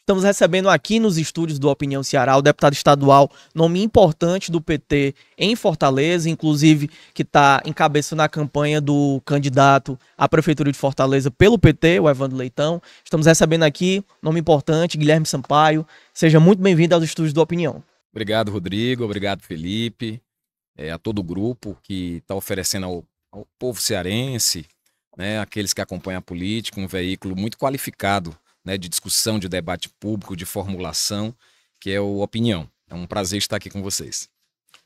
Estamos recebendo aqui nos estúdios do Opinião Ceará o deputado estadual, nome importante do PT em Fortaleza, inclusive que está encabeçando a campanha do candidato à Prefeitura de Fortaleza pelo PT, o Evandro Leitão. Estamos recebendo aqui, nome importante, Guilherme Sampaio. Seja muito bem-vindo aos estúdios do Opinião. Obrigado, Rodrigo. Obrigado, Felipe. A todo o grupo que está oferecendo ao povo cearense, né, aqueles que acompanham a política, um veículo muito qualificado, né, de discussão, de debate público, de formulação, que é o Opinião. É um prazer estar aqui com vocês.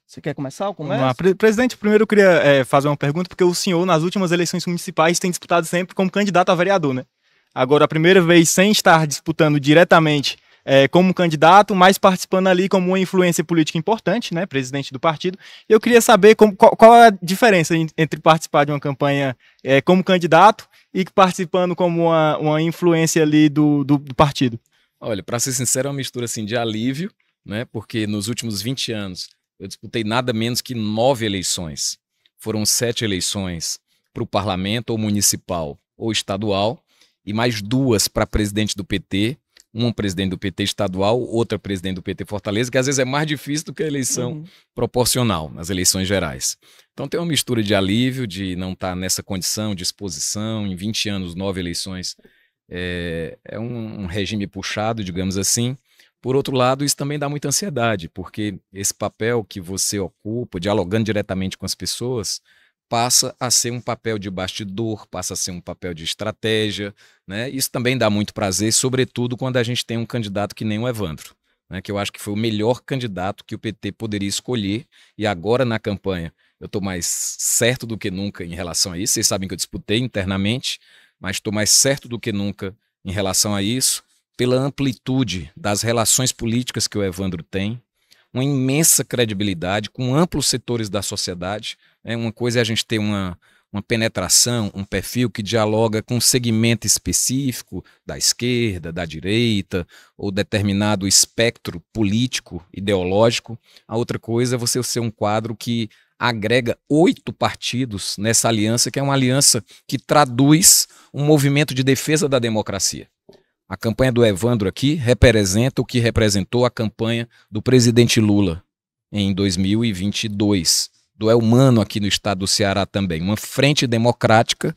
Você quer começar ou começa? Presidente, primeiro eu queria fazer uma pergunta, porque o senhor, nas últimas eleições municipais, tem disputado sempre como candidato a vereador, né? Agora, a primeira vez sem estar disputando diretamente como candidato, mas participando ali como uma influência política importante, né, presidente do partido. Eu queria saber qual é a diferença entre participar de uma campanha como candidato e participando como uma influência ali do partido. Olha, para ser sincero, é uma mistura assim, de alívio, né, porque nos últimos 20 anos eu disputei nada menos que 9 eleições. Foram 7 eleições para o parlamento, ou municipal ou estadual, e mais 2 para presidente do PT, um presidente do PT estadual, outra presidente do PT Fortaleza, que às vezes é mais difícil do que a eleição proporcional, nas eleições gerais. Então tem uma mistura de alívio, de não estar nessa condição de exposição, em 20 anos, 9 eleições, é um regime puxado, digamos assim. Por outro lado, isso também dá muita ansiedade, porque esse papel que você ocupa, dialogando diretamente com as pessoas, passa a ser um papel de bastidor, passa a ser um papel de estratégia, né? Isso também dá muito prazer, sobretudo quando a gente tem um candidato que nem o Evandro, né? Que eu acho que foi o melhor candidato que o PT poderia escolher, e agora na campanha eu estou mais certo do que nunca em relação a isso. Vocês sabem que eu disputei internamente, mas estou mais certo do que nunca em relação a isso, pela amplitude das relações políticas que o Evandro tem, uma imensa credibilidade com amplos setores da sociedade. Uma coisa é a gente ter uma penetração, um perfil que dialoga com um segmento específico da esquerda, da direita, ou determinado espectro político, ideológico. A outra coisa é você ser um quadro que agrega 8 partidos nessa aliança, que é uma aliança que traduz um movimento de defesa da democracia. A campanha do Evandro aqui representa o que representou a campanha do presidente Lula em 2022. Do Elmano aqui no estado do Ceará também. Uma frente democrática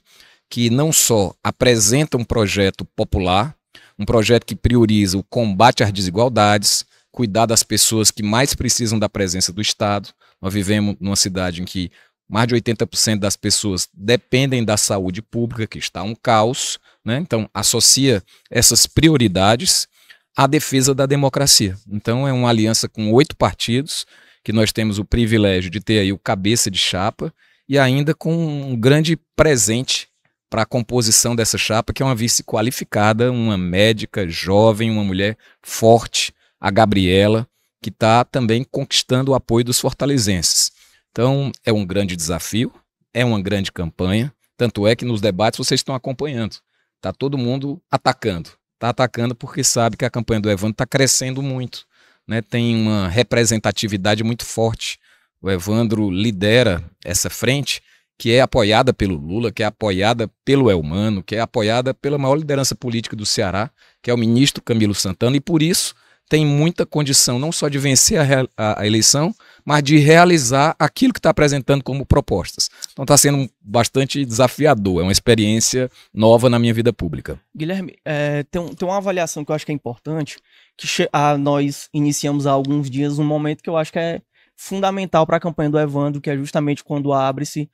que não só apresenta um projeto popular, um projeto que prioriza o combate às desigualdades, cuidar das pessoas que mais precisam da presença do Estado. Nós vivemos numa cidade em que mais de 80% das pessoas dependem da saúde pública, que está um caos, né? Então, associa essas prioridades à defesa da democracia. Então, é uma aliança com 8 partidos, que nós temos o privilégio de ter aí o cabeça de chapa, e ainda com um grande presente para a composição dessa chapa, que é uma vice qualificada, uma médica jovem, uma mulher forte, a Gabriela, que está também conquistando o apoio dos fortalezenses. Então, é um grande desafio, é uma grande campanha, tanto é que nos debates vocês estão acompanhando. Está todo mundo atacando. Está atacando porque sabe que a campanha do Evandro está crescendo muito, né? Tem uma representatividade muito forte. O Evandro lidera essa frente que é apoiada pelo Lula, que é apoiada pelo Elmano, que é apoiada pela maior liderança política do Ceará, que é o ministro Camilo Santana, e por isso tem muita condição não só de vencer a eleição, mas de realizar aquilo que está apresentando como propostas. Então está sendo bastante desafiador, é uma experiência nova na minha vida pública. Guilherme, tem uma avaliação que eu acho que é importante, que nós iniciamos há alguns dias um momento que eu acho que é fundamental para a campanha do Evandro, que é justamente quando abre-se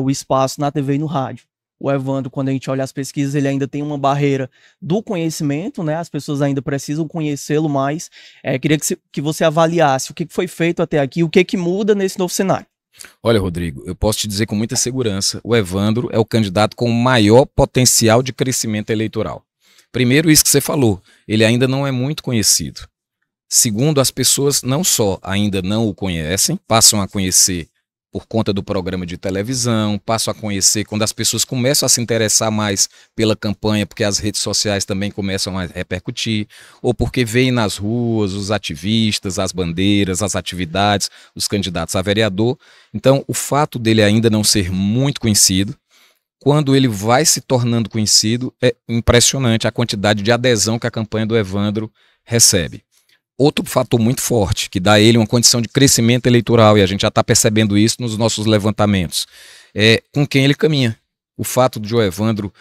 o espaço na TV e no rádio. O Evandro, quando a gente olha as pesquisas, ele ainda tem uma barreira do conhecimento, né? As pessoas ainda precisam conhecê-lo mais. Queria que você avaliasse o que foi feito até aqui, o que muda nesse novo cenário. Olha, Rodrigo, eu posso te dizer com muita segurança, o Evandro é o candidato com o maior potencial de crescimento eleitoral. Primeiro, isso que você falou, ele ainda não é muito conhecido. Segundo, as pessoas não só ainda não o conhecem, passam a conhecer por conta do programa de televisão, passo a conhecer quando as pessoas começam a se interessar mais pela campanha, porque as redes sociais também começam a repercutir, ou porque veem nas ruas os ativistas, as bandeiras, as atividades, os candidatos a vereador. Então, o fato dele ainda não ser muito conhecido, quando ele vai se tornando conhecido, é impressionante a quantidade de adesão que a campanha do Evandro recebe. Outro fator muito forte, que dá a ele uma condição de crescimento eleitoral, e a gente já está percebendo isso nos nossos levantamentos, é com quem ele caminha. O fato de o Evandro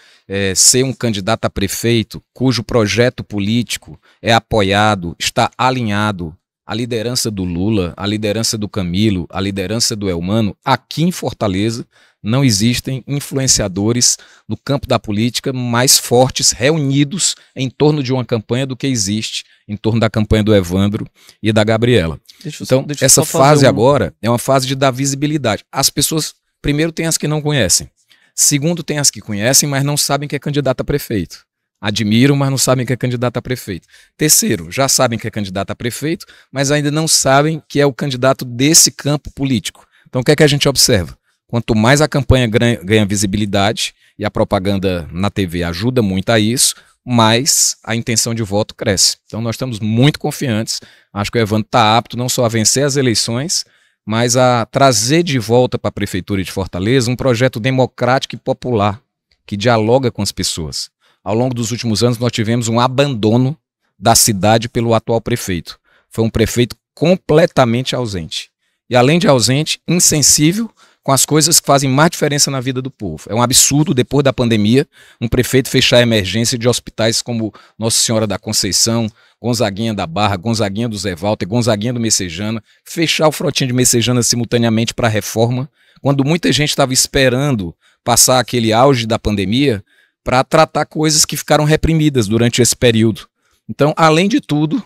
ser um candidato a prefeito, cujo projeto político é apoiado, está alinhado à liderança do Lula, à liderança do Camilo, à liderança do Elmano, aqui em Fortaleza não existem influenciadores no campo da política mais fortes, reunidos em torno de uma campanha do que existe em torno da campanha do Evandro e da Gabriela. Então, essa fase agora é uma fase de dar visibilidade. As pessoas, primeiro, tem as que não conhecem. Segundo, tem as que conhecem, mas não sabem que é candidato a prefeito. Admiram, mas não sabem que é candidato a prefeito. Terceiro, já sabem que é candidato a prefeito, mas ainda não sabem que é o candidato desse campo político. Então, o que é que a gente observa? Quanto mais a campanha ganha visibilidade, e a propaganda na TV ajuda muito a isso, mais a intenção de voto cresce. Então nós estamos muito confiantes, acho que o Evandro está apto não só a vencer as eleições, mas a trazer de volta para a Prefeitura de Fortaleza um projeto democrático e popular, que dialoga com as pessoas. Ao longo dos últimos anos nós tivemos um abandono da cidade pelo atual prefeito. Foi um prefeito completamente ausente. E além de ausente, insensível com as coisas que fazem mais diferença na vida do povo. É um absurdo, depois da pandemia, um prefeito fechar a emergência de hospitais como Nossa Senhora da Conceição, Gonzaguinha da Barra, Gonzaguinha do Zé Walter, Gonzaguinha do Messejana, fechar o Frotinho de Messejana simultaneamente para a reforma, quando muita gente estava esperando passar aquele auge da pandemia para tratar coisas que ficaram reprimidas durante esse período. Então, além de tudo,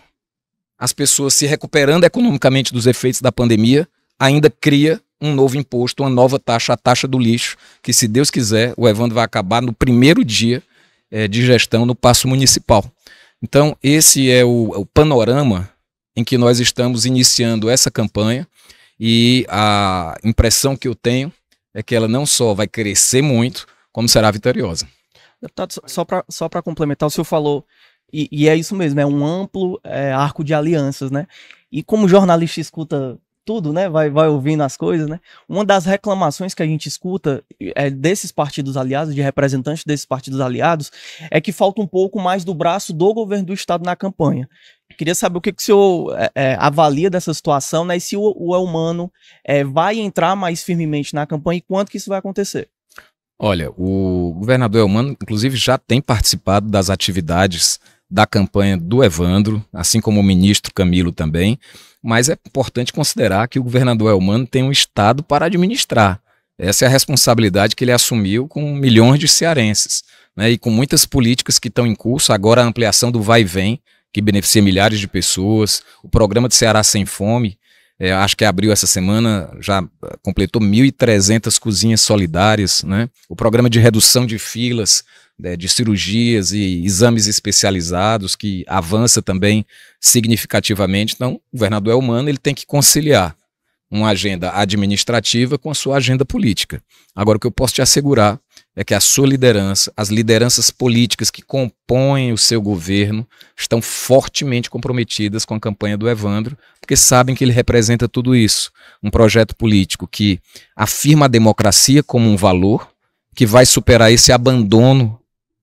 as pessoas se recuperando economicamente dos efeitos da pandemia, ainda cria um novo imposto, uma nova taxa, a taxa do lixo, que se Deus quiser, o Evandro vai acabar no primeiro dia de gestão no Paço Municipal. Então, esse é o panorama em que nós estamos iniciando essa campanha, e a impressão que eu tenho é que ela não só vai crescer muito, como será vitoriosa. Deputado, só para complementar, o senhor falou, e é isso mesmo, é um amplo arco de alianças, né? E como jornalista escuta tudo, né? Vai ouvindo as coisas, né? Uma das reclamações que a gente escuta desses partidos aliados, de representantes desses partidos aliados, é que falta um pouco mais do braço do governo do estado na campanha. Queria saber o que o senhor avalia dessa situação, né? E se o Elmano vai entrar mais firmemente na campanha e quando que isso vai acontecer? Olha, o governador Elmano, inclusive, já tem participado das atividades da campanha do Evandro, assim como o ministro Camilo também, mas é importante considerar que o governador Elmano tem um estado para administrar. Essa é a responsabilidade que ele assumiu com milhões de cearenses, né, e com muitas políticas que estão em curso, agora a ampliação do Vai e Vem, que beneficia milhares de pessoas, o programa de Ceará Sem Fome, acho que abriu essa semana, já completou 1.300 cozinhas solidárias, né? O programa de redução de filas, de cirurgias e exames especializados, que avança também significativamente. Então, o governador Elmano ele tem que conciliar uma agenda administrativa com a sua agenda política. Agora, o que eu posso te assegurar é que a sua liderança, as lideranças políticas que compõem o seu governo, estão fortemente comprometidas com a campanha do Evandro, porque sabem que ele representa tudo isso. Um projeto político que afirma a democracia como um valor, que vai superar esse abandono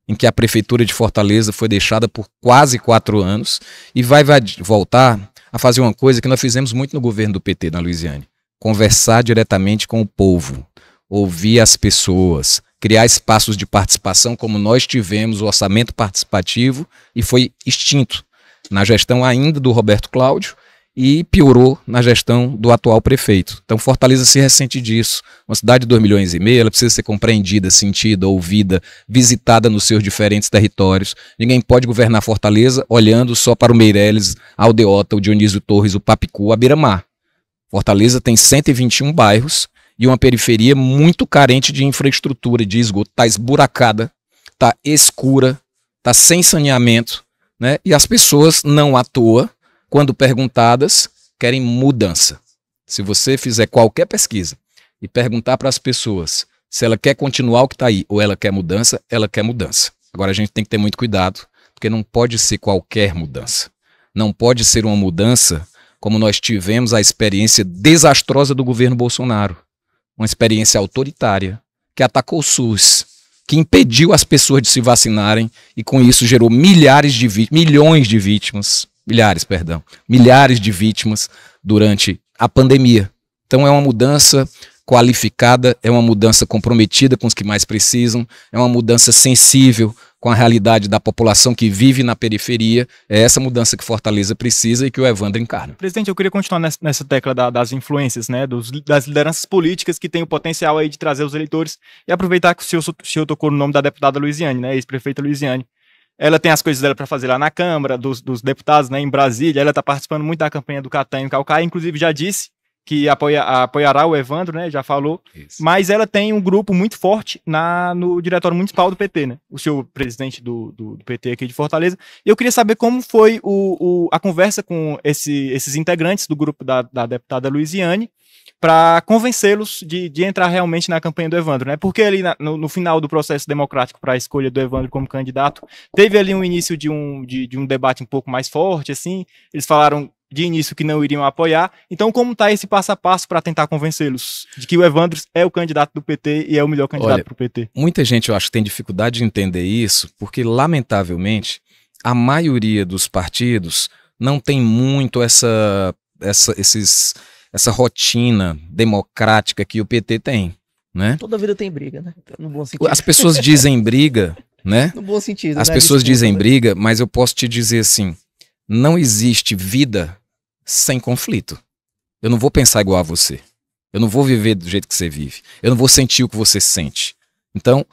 em que a Prefeitura de Fortaleza foi deixada por quase 4 anos, e vai voltar a fazer uma coisa que nós fizemos muito no governo do PT na Luisiane: conversar diretamente com o povo, ouvir as pessoas, criar espaços de participação, como nós tivemos o orçamento participativo e foi extinto na gestão ainda do Roberto Cláudio e piorou na gestão do atual prefeito. Então Fortaleza se ressente disso. Uma cidade de 2,5 milhões, ela precisa ser compreendida, sentida, ouvida, visitada nos seus diferentes territórios. Ninguém pode governar Fortaleza olhando só para o Meireles, a Aldeota, o Dionísio Torres, o Papicu, a Beira-Mar. Fortaleza tem 121 bairros e uma periferia muito carente de infraestrutura, de esgoto. Está esburacada, está escura, está sem saneamento, né? E as pessoas, não à toa, quando perguntadas, querem mudança. Se você fizer qualquer pesquisa e perguntar para as pessoas se ela quer continuar o que está aí ou ela quer mudança, ela quer mudança. Agora a gente tem que ter muito cuidado, porque não pode ser qualquer mudança. Não pode ser uma mudança como nós tivemos a experiência desastrosa do governo Bolsonaro. Uma experiência autoritária, que atacou o SUS, que impediu as pessoas de se vacinarem e com isso gerou milhares de vítimas durante a pandemia. Então é uma mudança qualificada, é uma mudança comprometida com os que mais precisam, é uma mudança sensível com a realidade da população que vive na periferia. É essa mudança que Fortaleza precisa e que o Evandro encarna. Presidente, eu queria continuar nessa tecla das influências, né, das lideranças políticas que têm o potencial aí de trazer os eleitores, e aproveitar que o senhor tocou no nome da deputada Luiziane, né, ex-prefeita Luiziane. Ela tem as coisas dela para fazer lá na Câmara, dos deputados, né, em Brasília. Ela está participando muito da campanha do Catanho Caucaia, inclusive já disse que apoiará o Evandro, né, já falou. Isso. Mas ela tem um grupo muito forte no Diretório Municipal do PT, né, o senhor presidente do PT aqui de Fortaleza. E eu queria saber como foi a conversa com esses integrantes do grupo da deputada Luiziane para convencê-los de entrar realmente na campanha do Evandro, né? Porque ali no final do processo democrático para a escolha do Evandro como candidato, teve ali um início de um debate um pouco mais forte, assim. Eles falaram de início que não iriam apoiar. Então, como está esse passo a passo para tentar convencê-los de que o Evandro é o candidato do PT e é o melhor candidato para o PT? Muita gente, eu acho, tem dificuldade de entender isso, porque, lamentavelmente, a maioria dos partidos não tem muito essa rotina democrática que o PT tem, né? Toda vida tem briga, né? No bom sentido. As pessoas dizem briga, né? No bom sentido. As pessoas dizem briga, mas eu posso te dizer assim, não existe vida sem conflito. Eu não vou pensar igual a você. Eu não vou viver do jeito que você vive. Eu não vou sentir o que você sente. Então,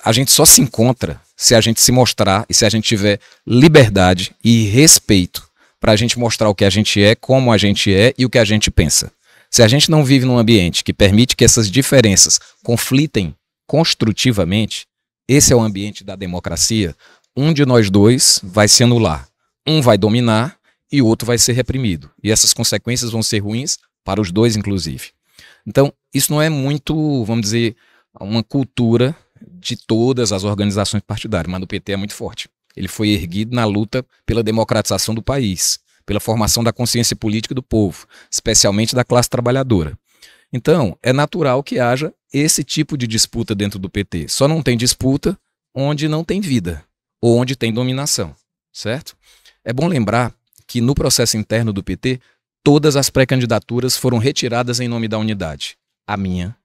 a gente só se encontra se a gente se mostrar e se a gente tiver liberdade e respeito para a gente mostrar o que a gente é, como a gente é e o que a gente pensa. Se a gente não vive num ambiente que permite que essas diferenças conflitem construtivamente, esse é o ambiente da democracia. Um de nós dois vai se anular. Um vai dominar e o outro vai ser reprimido. E essas consequências vão ser ruins para os dois, inclusive. Então, isso não é muito, vamos dizer, uma cultura de todas as organizações partidárias, mas no PT é muito forte. Ele foi erguido na luta pela democratização do país, pela formação da consciência política do povo, especialmente da classe trabalhadora. Então, é natural que haja esse tipo de disputa dentro do PT. Só não tem disputa onde não tem vida, ou onde tem dominação, certo? É bom lembrar que no processo interno do PT, todas as pré-candidaturas foram retiradas em nome da unidade. A minha,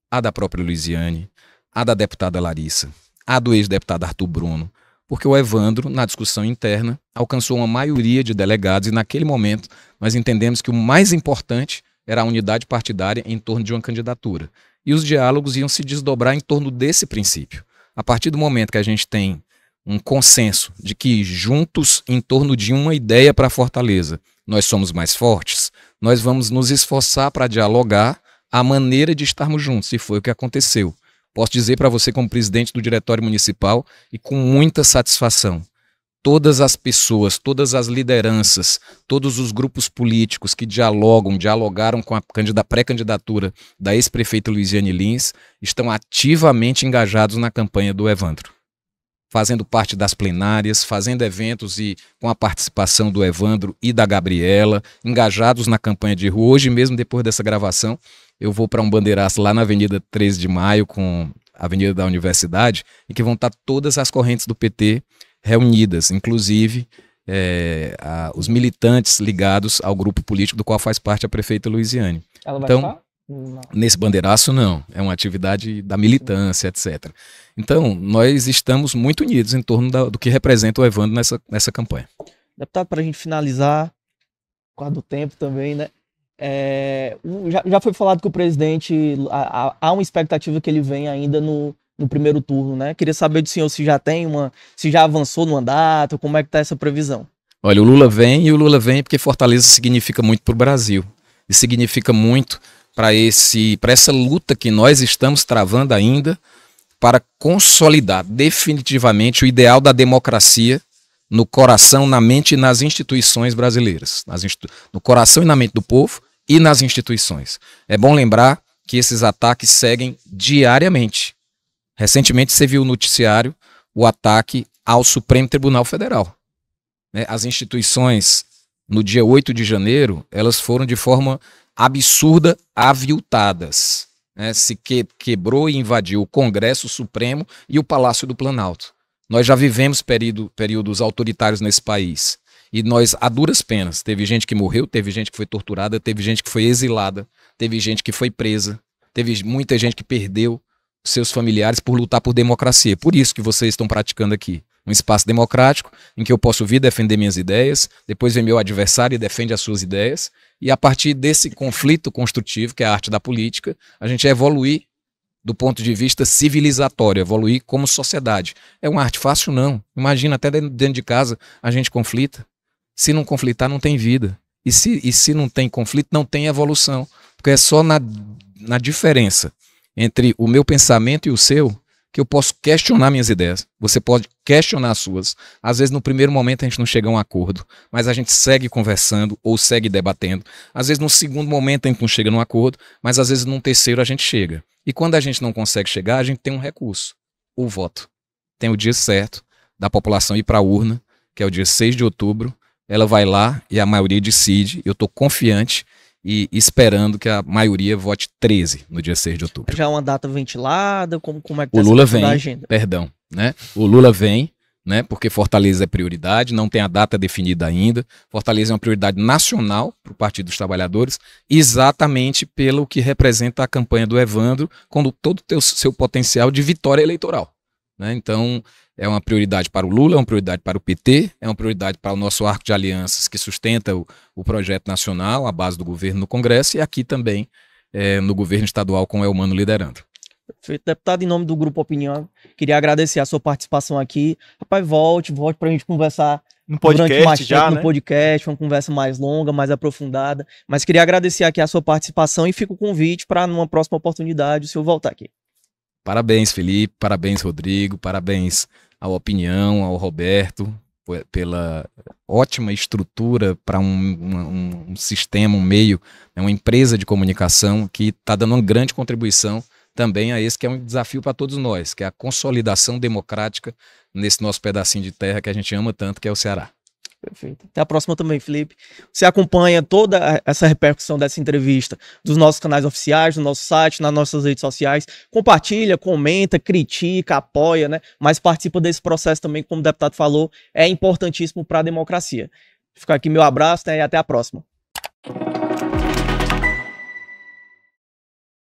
a da própria Luiziane, a da deputada Larissa, a do ex-deputado Arthur Bruno, porque o Evandro, na discussão interna, alcançou uma maioria de delegados e naquele momento nós entendemos que o mais importante era a unidade partidária em torno de uma candidatura. E os diálogos iam se desdobrar em torno desse princípio. A partir do momento que a gente tem um consenso de que juntos, em torno de uma ideia para Fortaleza, nós somos mais fortes, nós vamos nos esforçar para dialogar a maneira de estarmos juntos, e foi o que aconteceu. Posso dizer para você, como presidente do Diretório Municipal, e com muita satisfação, todas as pessoas, todas as lideranças, todos os grupos políticos que dialogaram com a pré-candidatura da ex-prefeita Luiziane Lins, estão ativamente engajados na campanha do Evandro, fazendo parte das plenárias, fazendo eventos e com a participação do Evandro e da Gabriela, engajados na campanha de rua. Hoje mesmo, depois dessa gravação, eu vou para um bandeiraço lá na Avenida 13 de Maio, com a Avenida da Universidade, em que vão estar todas as correntes do PT reunidas, inclusive os militantes ligados ao grupo político do qual faz parte a prefeita Luiziane. Ela vai então, estar? Não. Nesse bandeiraço não, é uma atividade da militância, etc. Então, nós estamos muito unidos em torno do que representa o Evandro nessa campanha. Deputado, para a gente finalizar, por causa do tempo também, né? Já foi falado que o presidente, há uma expectativa que ele venha ainda no primeiro turno, né? Queria saber do senhor se já avançou no mandato, como é que está essa previsão? Olha, o Lula vem porque Fortaleza significa muito para o Brasil, e significa muito para essa luta que nós estamos travando ainda para consolidar definitivamente o ideal da democracia no coração, na mente e nas instituições brasileiras, no coração e na mente do povo e nas instituições. É bom lembrar que esses ataques seguem diariamente. Recentemente você viu no noticiário o ataque ao Supremo Tribunal Federal. As instituições, no dia 8 de janeiro, elas foram de forma absurda, aviltadas. né, quebrou e invadiu o Congresso Supremo e o Palácio do Planalto. Nós já vivemos períodos autoritários nesse país. E nós, a duras penas, teve gente que morreu, teve gente que foi torturada, teve gente que foi exilada, teve gente que foi presa, teve muita gente que perdeu seus familiares por lutar por democracia. Por isso que vocês estão praticando aqui. Um espaço democrático em que eu posso vir defender minhas ideias, depois vem meu adversário e defende as suas ideias, e a partir desse conflito construtivo, que é a arte da política, a gente evoluir do ponto de vista civilizatório, evoluir como sociedade. É uma arte fácil? Não. Imagina, até dentro de casa a gente conflita. Se não conflitar, não tem vida. E se não tem conflito, não tem evolução. Porque é só na diferença entre o meu pensamento e o seu que eu posso questionar minhas ideias. Você pode questionar as suas. Às vezes, no primeiro momento, a gente não chega a um acordo, mas a gente segue conversando ou segue debatendo. Às vezes, no segundo momento, a gente não chega num acordo, mas às vezes, num terceiro, a gente chega. E quando a gente não consegue chegar, a gente tem um recurso, o voto. Tem o dia certo da população ir para a urna, que é o dia 6 de outubro. Ela vai lá e a maioria decide. Eu estou confiante e esperando que a maioria vote 13 no dia 6 de outubro. Já é uma data ventilada? Como é que o Lula vem, perdão, né? O Lula vem, né? Porque Fortaleza é prioridade, não tem a data definida ainda. Fortaleza é uma prioridade nacional para o Partido dos Trabalhadores, exatamente pelo que representa a campanha do Evandro, com todo o seu potencial de vitória eleitoral, né? Então, é uma prioridade para o Lula, é uma prioridade para o PT, é uma prioridade para o nosso arco de alianças que sustenta o projeto nacional, a base do governo no Congresso e aqui também no governo estadual com o Elmano liderando. Perfeito. Deputado, em nome do Grupo Opinião, queria agradecer a sua participação aqui. Rapaz, volte para a gente conversar no podcast mais já, tempo, né? No podcast, uma conversa mais longa, mais aprofundada. Mas queria agradecer aqui a sua participação e fica o convite para, numa próxima oportunidade, o senhor voltar aqui. Parabéns, Felipe, parabéns, Rodrigo, parabéns à Opinião, ao Roberto, pela ótima estrutura para um sistema, um meio, uma empresa de comunicação que está dando uma grande contribuição também a esse que é um desafio para todos nós, que é a consolidação democrática nesse nosso pedacinho de terra que a gente ama tanto, que é o Ceará. Perfeito. Até a próxima também, Felipe. Você acompanha toda essa repercussão dessa entrevista dos nossos canais oficiais, no nosso site, nas nossas redes sociais. Compartilha, comenta, critica, apoia, né? Mas participa desse processo também, como o deputado falou, é importantíssimo para a democracia. Fica aqui meu abraço, né? E até a próxima.